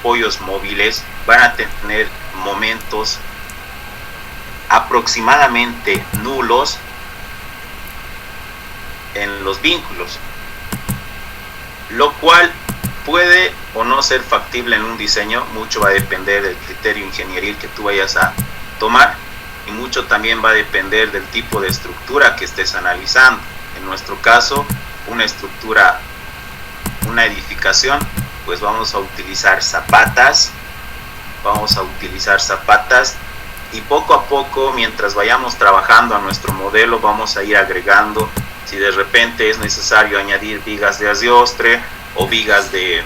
apoyos móviles van a tener momentos aproximadamente nulos en los vínculos, lo cual puede o no ser factible en un diseño. Mucho va a depender del criterio ingenieril que tú vayas a tomar, y mucho también va a depender del tipo de estructura que estés analizando. En nuestro caso, una estructura, una edificación, pues vamos a utilizar zapatas, y poco a poco, mientras vayamos trabajando a nuestro modelo, vamos a ir agregando, si de repente es necesario añadir vigas de asiostre o vigas de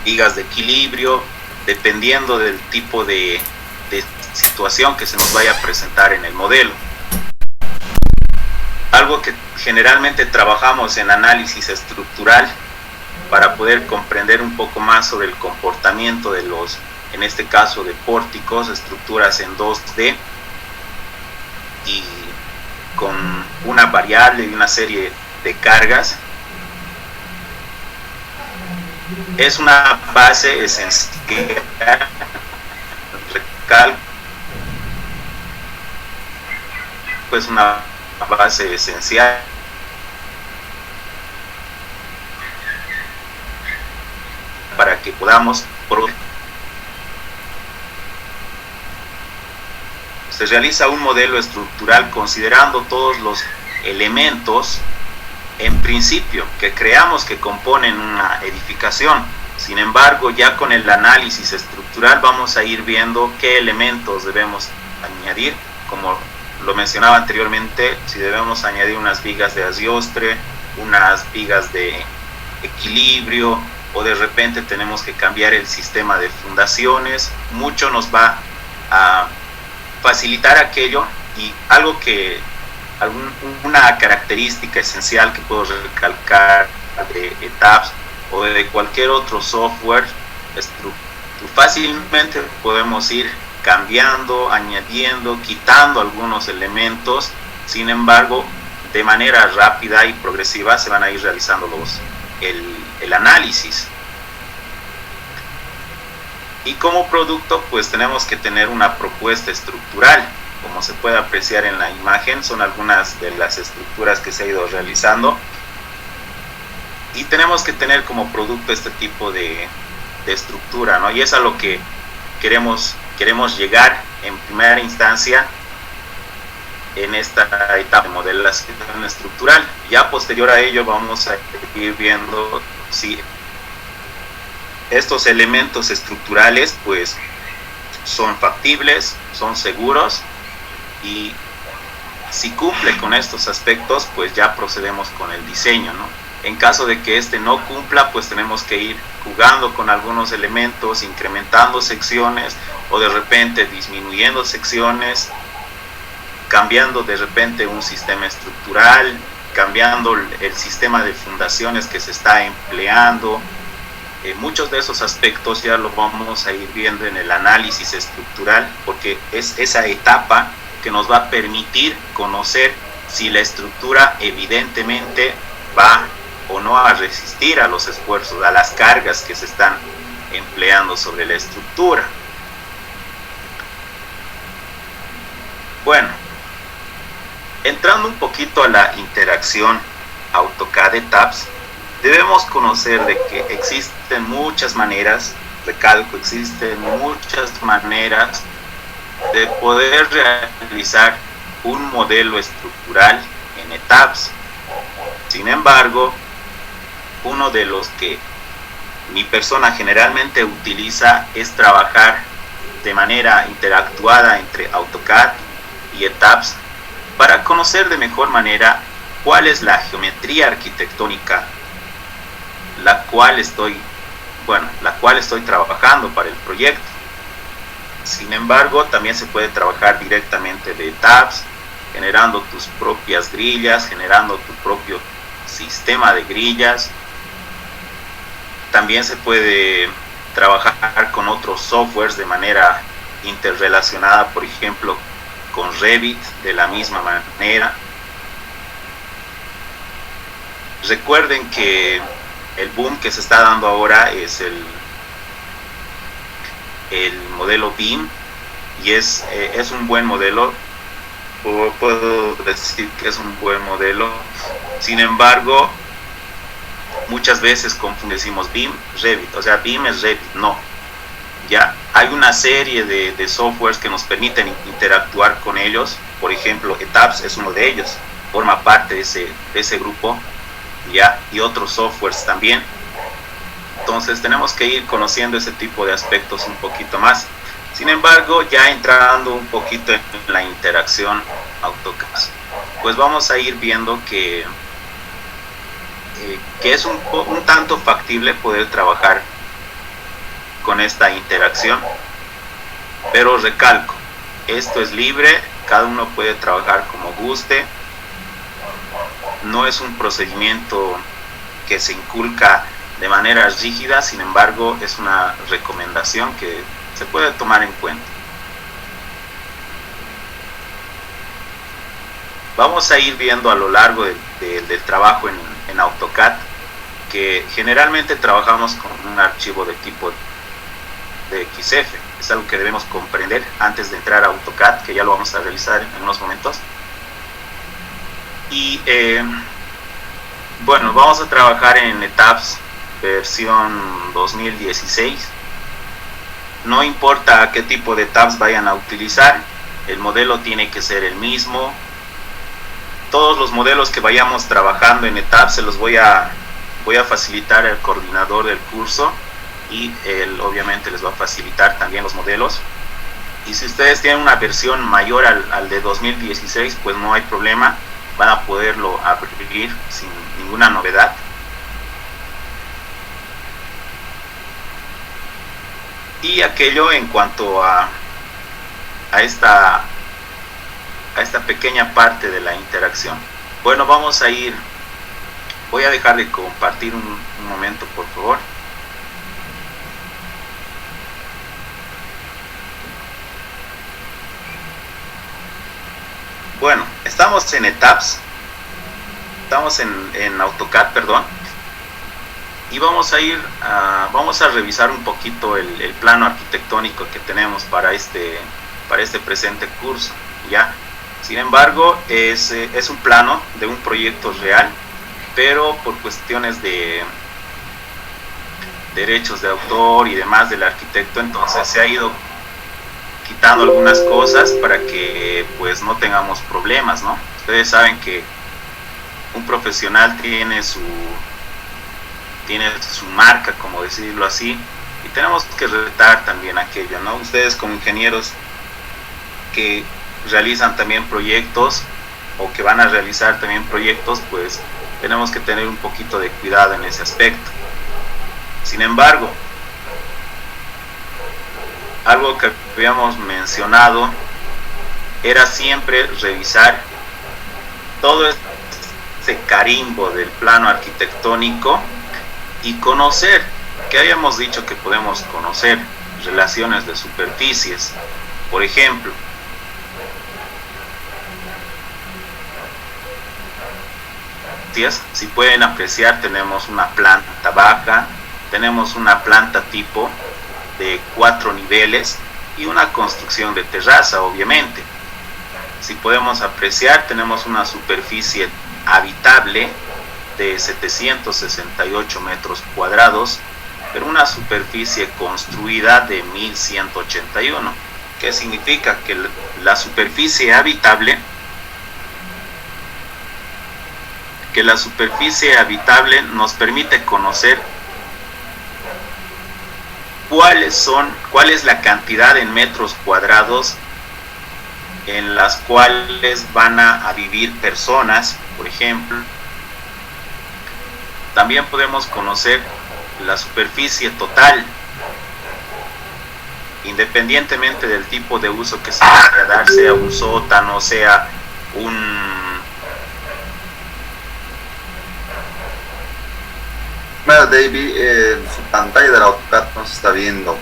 equilibrio, dependiendo del tipo de situación que se nos vaya a presentar en el modelo. Algo que generalmente trabajamos en análisis estructural para poder comprender un poco más sobre el comportamiento de los, en este caso, de pórticos, estructuras en 2D y con una variable y una serie de cargas. Es una base esencial, pues una base esencial para que podamos se realiza un modelo estructural considerando todos los elementos en principio que creamos que componen una edificación. Sin embargo, ya con el análisis estructural vamos a ir viendo qué elementos debemos añadir, como lo mencionaba anteriormente, si debemos añadir unas vigas de asiostre, unas vigas de equilibrio, o de repente tenemos que cambiar el sistema de fundaciones. Mucho nos va a facilitar aquello. Y algo que, una característica esencial que puedo recalcar de ETABS o de cualquier otro software, fácilmente podemos ir cambiando, añadiendo, quitando algunos elementos. Sin embargo, de manera rápida y progresiva se van a ir realizando el análisis. Y como producto, pues tenemos que tener una propuesta estructural. Como se puede apreciar en la imagen, son algunas de las estructuras que se ha ido realizando. Y tenemos que tener como producto este tipo de estructura, ¿no? Y es a lo que queremos llegar en primera instancia en esta etapa de modelación estructural. Ya posterior a ello vamos a ir viendo si estos elementos estructurales pues son factibles, son seguros, y si cumple con estos aspectos, pues ya procedemos con el diseño, ¿no? En caso de que este no cumpla, pues tenemos que ir jugando con algunos elementos, incrementando secciones o de repente disminuyendo secciones, cambiando de repente un sistema estructural, cambiando el sistema de fundaciones que se está empleando. Muchos de esos aspectos ya lo vamos a ir viendo en el análisis estructural, porque es esa etapa que nos va a permitir conocer si la estructura evidentemente va o no a resistir a los esfuerzos, a las cargas que se están empleando sobre la estructura. Bueno, entrando un poquito a la interacción AutoCAD-ETABS, debemos conocer de que existen muchas maneras, recalco, existen muchas maneras de poder realizar un modelo estructural en ETABS. Sin embargo, uno de los que mi persona generalmente utiliza es trabajar de manera interactuada entre AutoCAD y ETABS para conocer de mejor manera cuál es la geometría arquitectónica la cual estoy trabajando para el proyecto. Sin embargo, también se puede trabajar directamente de ETABS, generando tus propias grillas, generando tu propio sistema de grillas. También se puede trabajar con otros softwares de manera interrelacionada, por ejemplo, con Revit de la misma manera. Recuerden que el boom que se está dando ahora es el modelo BIM, y es un buen modelo, puedo decir que es un buen modelo. Sin embargo, muchas veces decimos BIM, Revit, o sea, BIM es Revit, no. Ya hay una serie de softwares que nos permiten interactuar con ellos. Por ejemplo, Etaps es uno de ellos, forma parte de ese grupo, ya, y otros softwares también. Entonces tenemos que ir conociendo ese tipo de aspectos un poquito más. Sin embargo, ya entrando un poquito en la interacción AutoCAD, pues vamos a ir viendo que es un tanto factible poder trabajar con esta interacción, pero recalco, esto es libre, cada uno puede trabajar como guste, no es un procedimiento que se inculca de manera rígida, sin embargo es una recomendación que se puede tomar en cuenta. Vamos a ir viendo a lo largo del trabajo en AutoCAD que generalmente trabajamos con un archivo de tipo de XF. Es algo que debemos comprender antes de entrar a AutoCAD, que ya lo vamos a realizar en unos momentos. Y bueno, vamos a trabajar en Etaps versión 2016. No importa qué tipo de tabs vayan a utilizar, el modelo tiene que ser el mismo. Todos los modelos que vayamos trabajando en Etaps se los voy a facilitar al coordinador del curso, y él obviamente les va a facilitar también los modelos. Y si ustedes tienen una versión mayor al de 2016, pues no hay problema, van a poderlo abrir sin ninguna novedad. Y aquello en cuanto a esta pequeña parte de la interacción. Bueno, vamos a ir, voy a dejar de compartir un momento, por favor. Bueno, estamos en Etaps, estamos en AutoCAD, perdón, y vamos a revisar un poquito el plano arquitectónico que tenemos para este presente curso, ¿ya? Sin embargo, es un plano de un proyecto real, pero por cuestiones de derechos de autor y demás del arquitecto, entonces se ha ido quitando algunas cosas para que pues no tengamos problemas, ¿no? Ustedes saben que un profesional tiene su marca, como decirlo así, y tenemos que respetar también aquello, ¿no? Ustedes como ingenieros que realizan también proyectos o que van a realizar también proyectos, pues tenemos que tener un poquito de cuidado en ese aspecto. Sin embargo, algo que habíamos mencionado era siempre revisar todo este carimbo del plano arquitectónico y conocer, que habíamos dicho que podemos conocer, relaciones de superficies. Por ejemplo, si pueden apreciar, tenemos una planta baja, tenemos una planta tipo de 4 niveles y una construcción de terraza, obviamente. Si podemos apreciar, tenemos una superficie habitable de 768 metros cuadrados, pero una superficie construida de 1181. ¿Qué significa? Que la superficie habitable nos permite conocer cuál es la cantidad en metros cuadrados en las cuales van a vivir personas, por ejemplo. También podemos conocer la superficie total, independientemente del tipo de uso que se vaya a dar, sea un sótano, sea Mira, David, su pantalla del AutoCAD no se está viendo.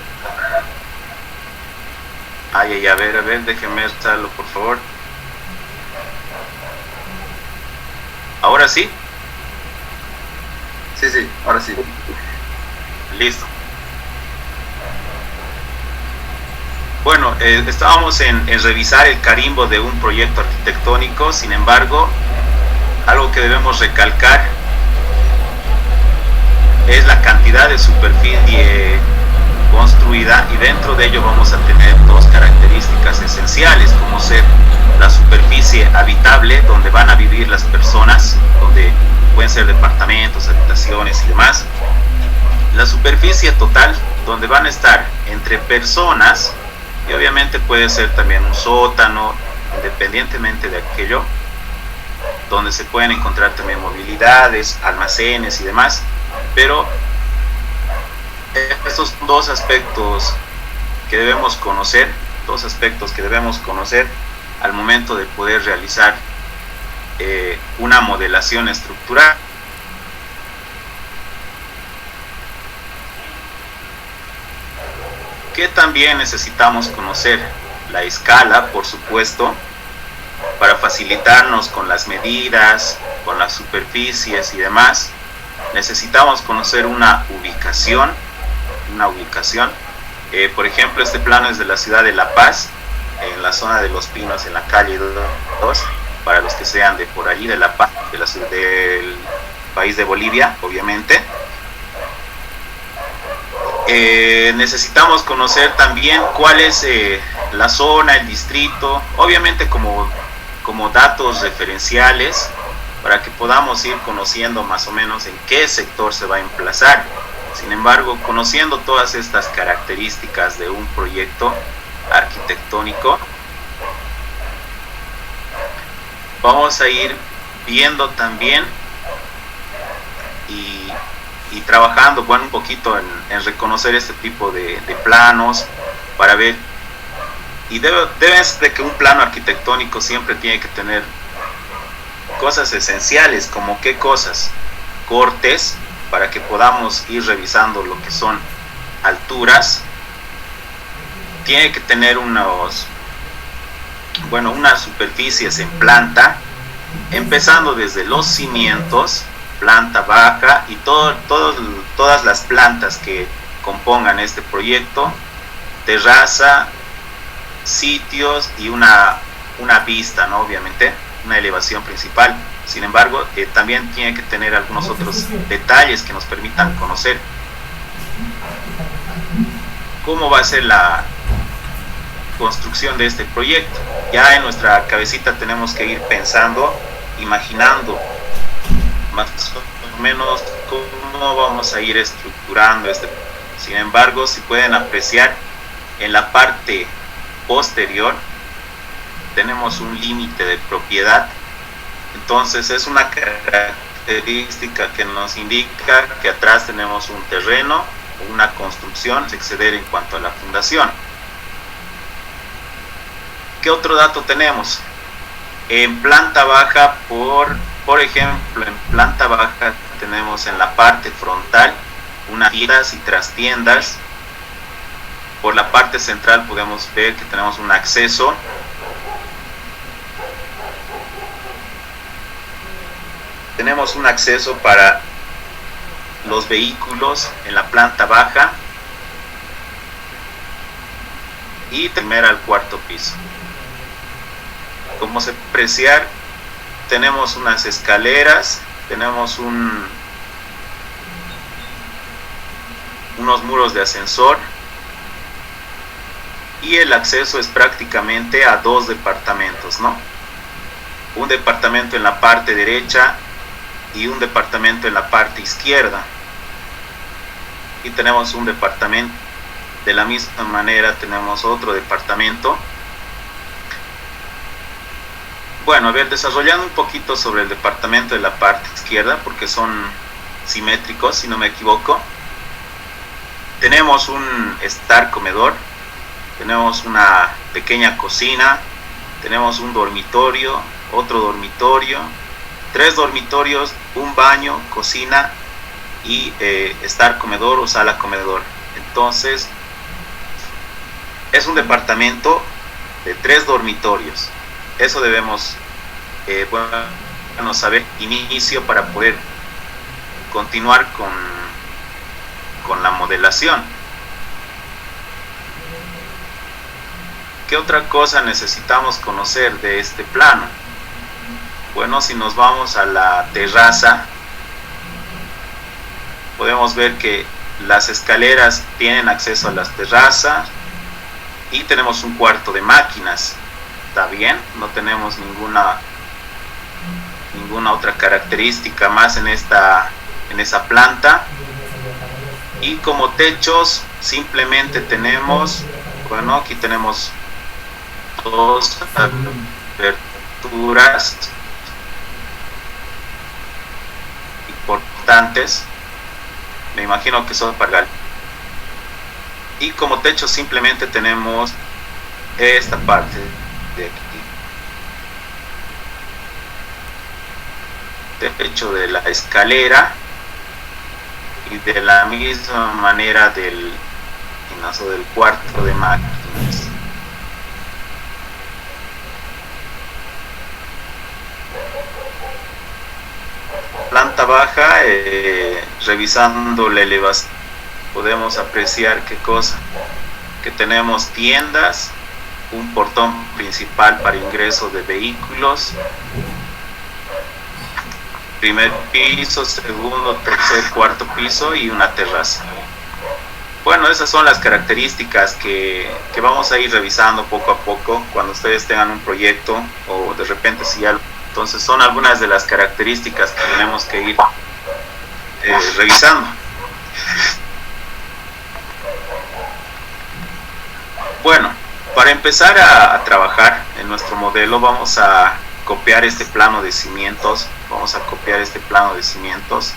a ver, déjenme estarlo, por favor. ¿Ahora sí? Sí, ahora sí. Listo. Bueno, estábamos en revisar el carimbo de un proyecto arquitectónico. Sin embargo, algo que debemos recalcar es la cantidad de superficie construida, y dentro de ello vamos a tener dos características esenciales, como ser la superficie habitable, donde van a vivir las personas, donde pueden ser departamentos, habitaciones y demás. La superficie total, donde van a estar entre personas, y obviamente puede ser también un sótano, independientemente de aquello, donde se pueden encontrar también movilidades, almacenes y demás. Pero estos son dos aspectos que debemos conocer, al momento de poder realizar una modelación estructural. Que también necesitamos conocer la escala, por supuesto, para facilitarnos con las medidas, con las superficies y demás. Necesitamos conocer una ubicación. Por ejemplo, este plano es de la ciudad de La Paz, en la zona de Los Pinos, en la calle 2, para los que sean de por allí, de La Paz, de la ciudad del país de Bolivia, obviamente. Necesitamos conocer también cuál es la zona, el distrito, obviamente como datos referenciales, para que podamos ir conociendo más o menos en qué sector se va a emplazar. Sin embargo, conociendo todas estas características de un proyecto arquitectónico, vamos a ir viendo también y trabajando un poquito en reconocer este tipo de planos, para ver, y debe ser que un plano arquitectónico siempre tiene que tener cosas esenciales, como qué cosas, cortes, para que podamos ir revisando lo que son alturas. Tiene que tener unas superficies en planta, empezando desde los cimientos, planta baja, y todas las plantas que compongan este proyecto, terraza, sitios y una vista, ¿no? Obviamente una elevación principal. Sin embargo, también tiene que tener algunos otros detalles que nos permitan conocer cómo va a ser la construcción de este proyecto. Ya en nuestra cabecita tenemos que ir pensando, imaginando más o menos cómo vamos a ir estructurando este. Sin embargo, si pueden apreciar, en la parte posterior tenemos un límite de propiedad. Entonces es una característica que nos indica que atrás tenemos un terreno, una construcción, exceder en cuanto a la fundación. ¿Qué otro dato tenemos? En planta baja, por ejemplo, en planta baja tenemos en la parte frontal unas tiendas y trastiendas. Por la parte central podemos ver que tenemos un acceso. Tenemos un acceso para los vehículos en la planta baja y primer al cuarto piso. Como se puede apreciar, tenemos unas escaleras, tenemos unos muros de ascensor, y el acceso es prácticamente a dos departamentos, ¿no? Un departamento en la parte derecha y un departamento en la parte izquierda. Y tenemos un departamento, de la misma manera tenemos otro departamento. Bueno, a ver, desarrollando un poquito sobre el departamento de la parte izquierda, porque son simétricos, si no me equivoco. Tenemos un estar comedor, tenemos una pequeña cocina, tenemos un dormitorio, otro dormitorio, 3 dormitorios, un baño, cocina y estar comedor o sala comedor. Entonces es un departamento de 3 dormitorios. Eso debemos saber inicio para poder continuar con la modelación. ¿Qué otra cosa necesitamos conocer de este plano? Bueno, si nos vamos a la terraza, podemos ver que las escaleras tienen acceso a las terrazas y tenemos un cuarto de máquinas. ¿Está bien? No tenemos ninguna otra característica más en esa planta. Y como techos simplemente tenemos, bueno, aquí tenemos dos aberturas importantes, me imagino que son para y como techo simplemente tenemos esta parte de aquí, techo de la escalera, y de la misma manera del cuarto de máquinas. Planta baja, revisando la elevación, podemos apreciar qué cosa, que tenemos tiendas, un portón principal para ingreso de vehículos, primer piso, segundo, tercer, cuarto piso y una terraza. Bueno, esas son las características que vamos a ir revisando poco a poco cuando ustedes tengan un proyecto, o de repente si ya. Entonces son algunas de las características que tenemos que ir revisando. Bueno, para empezar a trabajar en nuestro modelo vamos a copiar este plano de cimientos. Vamos a copiar este plano de cimientos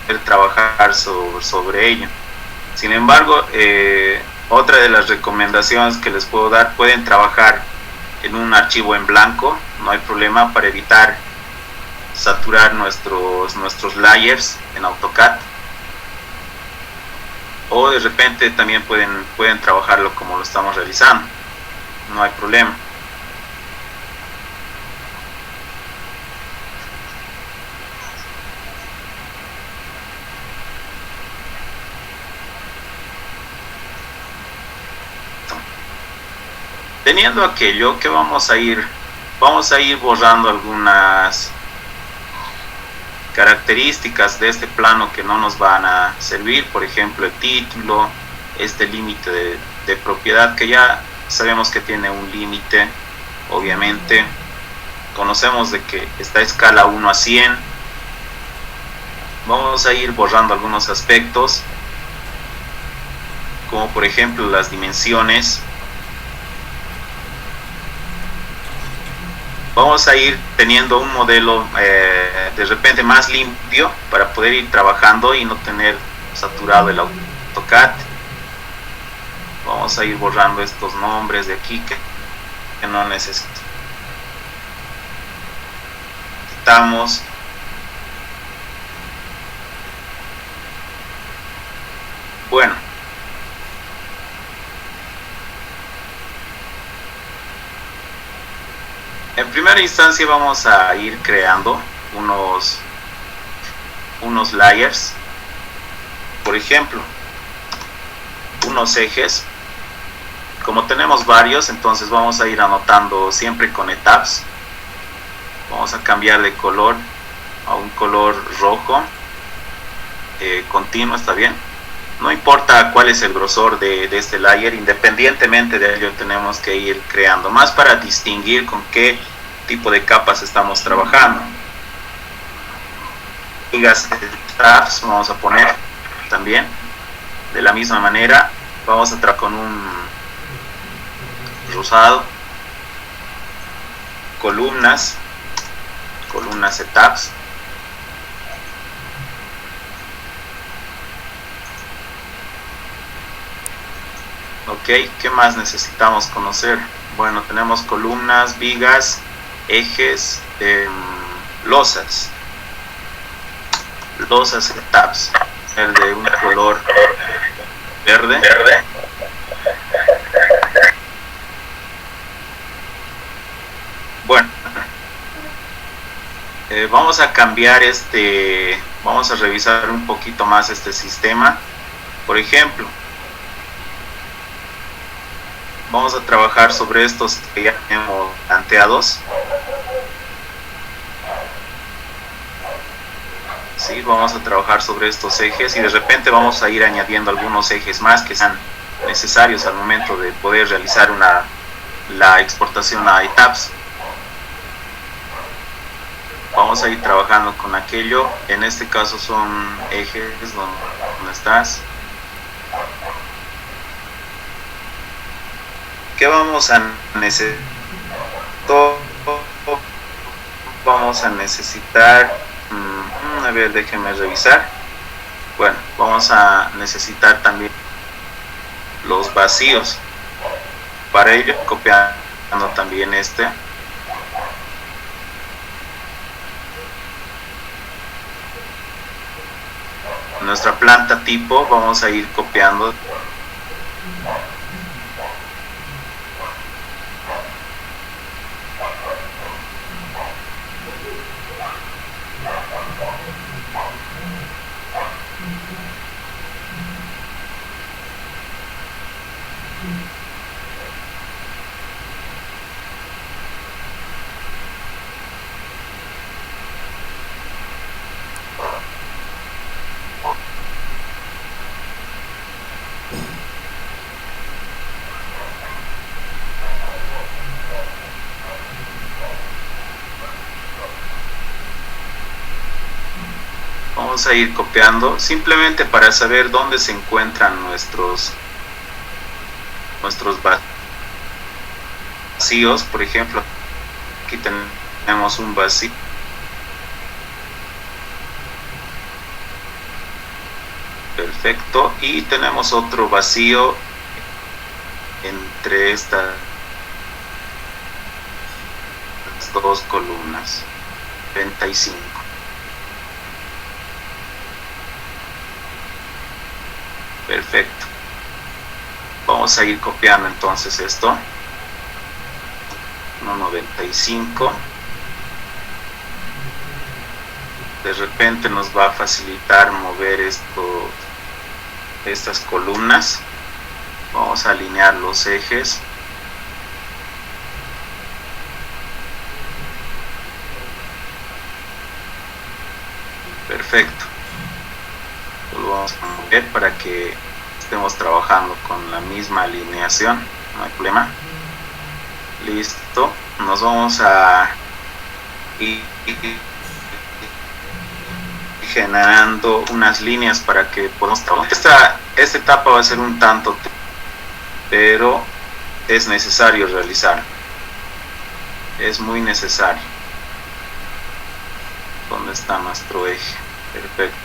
para trabajar sobre ello. Sin embargo, otra de las recomendaciones que les puedo dar, pueden trabajar en un archivo en blanco, no hay problema, para evitar saturar nuestros layers en AutoCAD, o de repente también pueden trabajarlo como lo estamos realizando, no hay problema. Teniendo aquello, que vamos a ir borrando algunas características de este plano que no nos van a servir, por ejemplo el título, este límite de propiedad, que ya sabemos que tiene un límite, obviamente conocemos de que está a escala 1 a 100. Vamos a ir borrando algunos aspectos, como por ejemplo las dimensiones. Vamos a ir teniendo un modelo de repente más limpio para poder ir trabajando y no tener saturado el AutoCAD. Vamos a ir borrando estos nombres de aquí que no necesitamos. Bueno, en primera instancia vamos a ir creando unos layers, por ejemplo unos ejes. Como tenemos varios, entonces vamos a ir anotando siempre con tabs. Vamos a cambiar de color a un color rojo continuo, está bien, no importa cuál es el grosor de este layer, independientemente de ello tenemos que ir creando, más para distinguir con qué tipo de capas estamos trabajando. Ligas de tabs vamos a poner también de la misma manera. Vamos a trabajar con un rosado, columnas de tabs. Ok, ¿qué más necesitamos conocer? Bueno, tenemos columnas, vigas, ejes, losas de tabs, el de un color verde. Vamos a cambiar vamos a revisar un poquito más este sistema. Por ejemplo, vamos a trabajar sobre estos que ya tenemos planteados. Sí, vamos a trabajar sobre estos ejes y de repente vamos a ir añadiendo algunos ejes más que sean necesarios al momento de poder realizar la exportación a ITAPS. Vamos a ir trabajando con aquello. En este caso son ejes. ¿Dónde estás? ¿Qué vamos a necesitar? Vamos a necesitar, a ver, déjenme revisar. Bueno, vamos a necesitar también los vacíos. Para ello, copiando también nuestra planta tipo, vamos a ir copiando a ir copiando simplemente para saber dónde se encuentran nuestros vacíos. Por ejemplo, aquí tenemos un vacío, perfecto, y tenemos otro vacío entre estas dos columnas, 35. Perfecto. Vamos a ir copiando entonces esto. 1.95. De repente nos va a facilitar mover estas columnas. Vamos a alinear los ejes. Perfecto. Lo vamos a mover para que estemos trabajando con la misma alineación, no hay problema. Listo, nos vamos a ir generando unas líneas para que podamos trabajar. Esta etapa va a ser un tanto, pero es necesario realizar, es muy necesario. ¿Dónde está nuestro eje? Perfecto.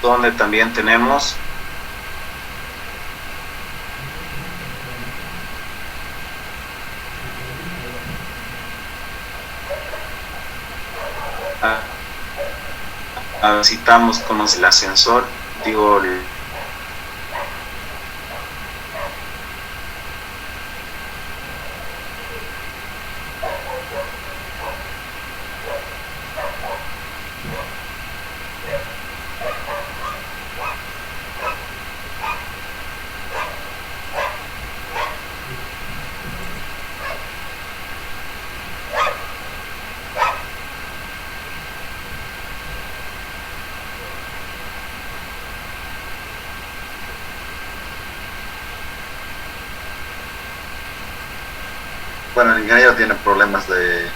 Donde también tenemos visitamos con el ascensor, digo, Bueno, el ingeniero tiene problemas de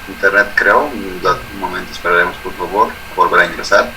internet, creo. Un momento, esperaremos, por favor, volver a ingresar.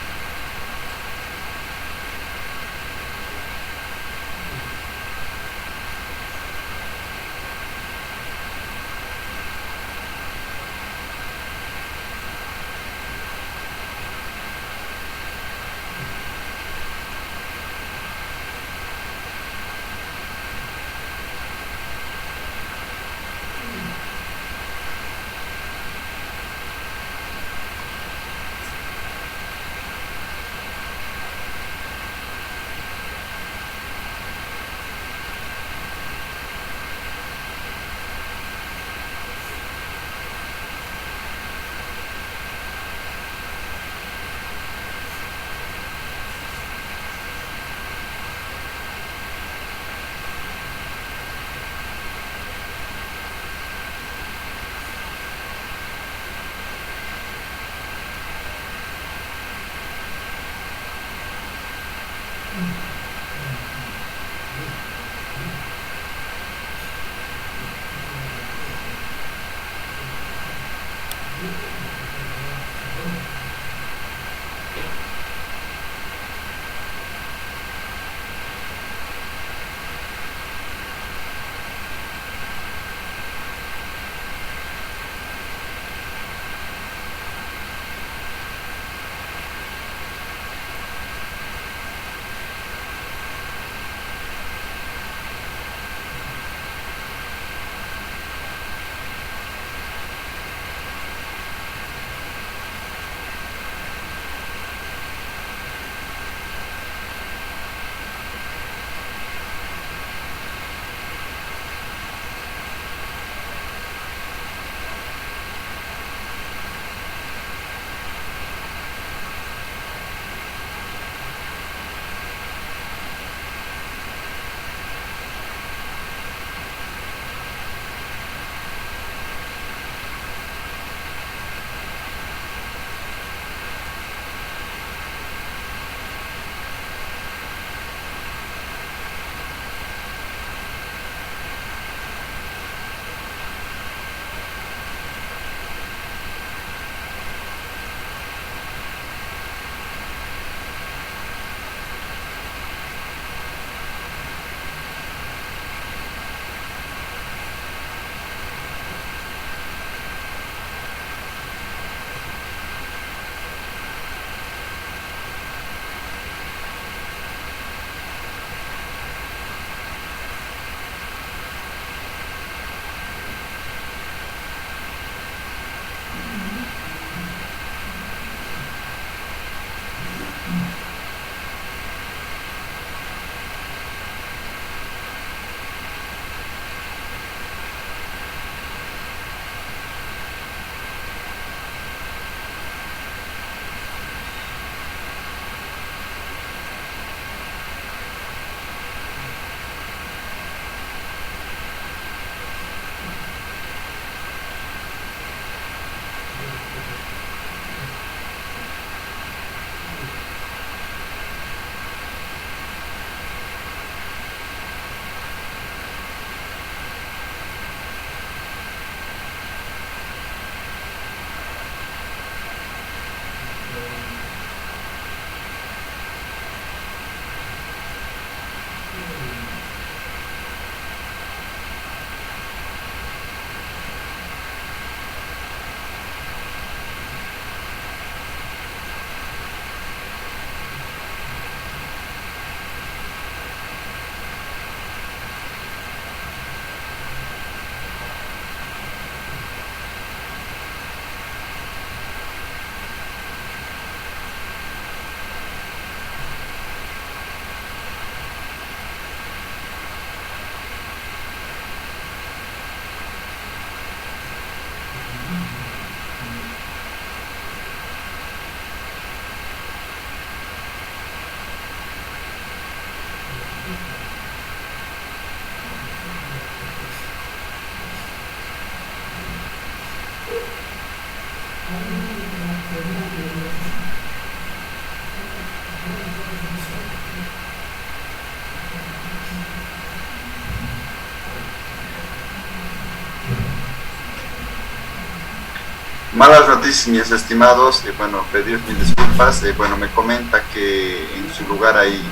Malas noticias, mis estimados, bueno, pedir mis disculpas, bueno, me comenta que en su lugar hay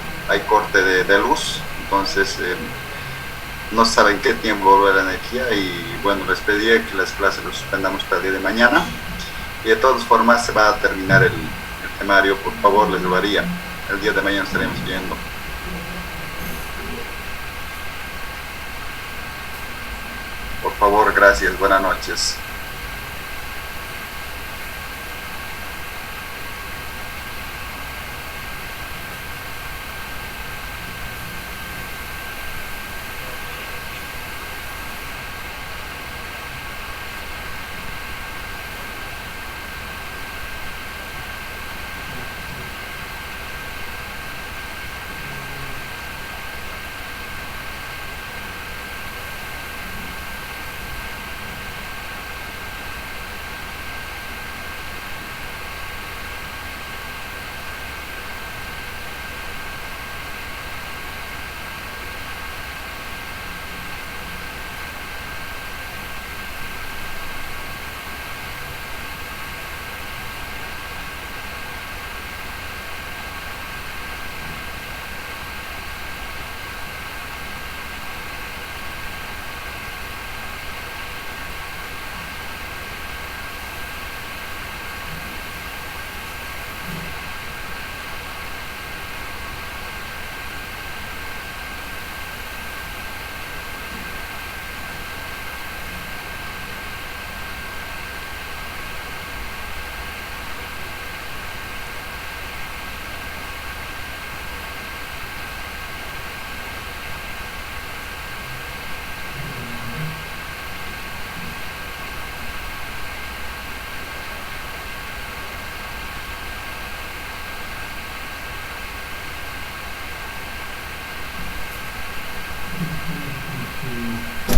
corte de luz, entonces no saben qué tiempo volver la energía y bueno, les pedí que las clases las suspendamos para el día de mañana y de todas formas se va a terminar el temario, por favor les lo haría, el día de mañana estaremos viendo. Por favor, gracias, buenas noches. y